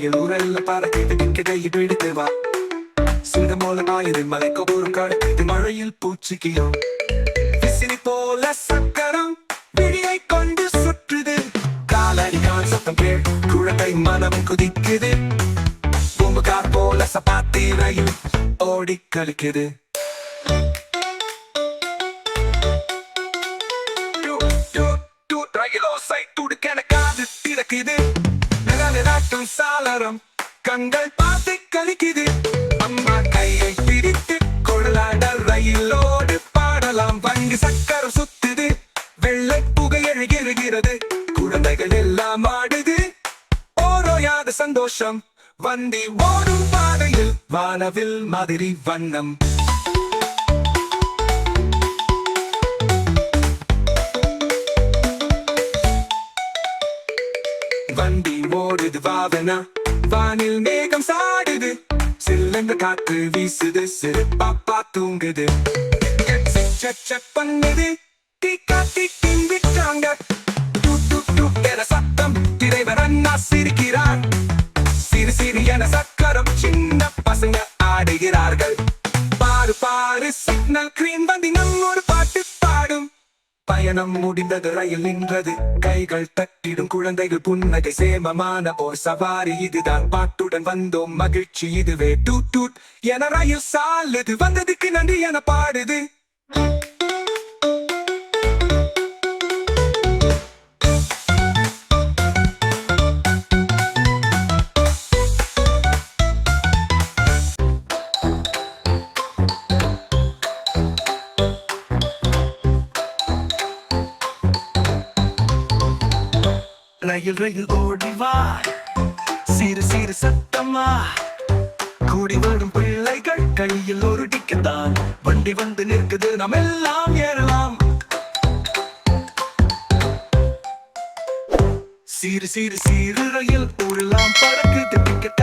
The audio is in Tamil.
ரயில் ஊரெல்ல பறக்குது கிடையை பிடித்து வா சுடமோலமாயிரு மலை கோபுரம் கடக்குது மழையில் பூச்சிக்கியோ விசிறி போல சக்கரம் விழியை கொண்டு சுற்றுது காலடிக்கால் சத்தம் கேள் குழந்தை மனம் குதிக்குது பூம்புகார் போல சப்பாத்தி ரயில் ஓடி கழிக்குது ரயிலோசை துடுக்கென காது திறக்குது நாட்டும் சாளரம் கண்கள் பார்த்து கழிக்குது அம்மா கையை பிடித்து கொள்ளாட ரயிலோடு பாடலாம் வங்கி சக்கரம் சுத்துது வெள்ளை புகை எழுகிறது குழந்தைகள் எல்லாம் ஆடுது ஓரோயாத சந்தோஷம் வண்டி ஓடும் பாதையில் வானவில் மாதிரி வண்ணம் வண்டி ஓடுது வாவனா வானில் மேகம் சாடுது சில்லங்க காற்று வீசுது சிறு பாப்பா தூங்குது பண்ணுது டீ காட்டி திம்பிட்டாங்க என சத்தம் டிரைவர் அண்ணா சிரிக்கிறார் சிறு சிறு என சக்கரம் சின்ன பசங்க ஆடுகிறார்கள் பாரு பாரு சிக்னல் கிரீன் வண்டி நம்மொரு பாட்டு பாடும் பயணம் முடிந்தது ரயில் நின்றது கைகள் தட்டிடும் குழந்தைகள் புன்னகை சேமமான ஓர் சவாரி இதுதான் பாட்டுடன் வந்தோம் மகிழ்ச்சி இதுவே டூட் டூட் என ரயில் சாலுது வந்ததுக்கு நன்றி என பாடுது ரயில் ரயில் ஓடிவா சிறு சிறு சத்தமா கூடி வரும் பிள்ளைகள் கையில் ஒரு டிக்கெட் வண்டி வந்து நிற்குது நாம் எல்லாம் ஏறலாம் சிறு சிறு சிறு ரயில் ஊரெல்லாம் பறக்குது டிக்கெட்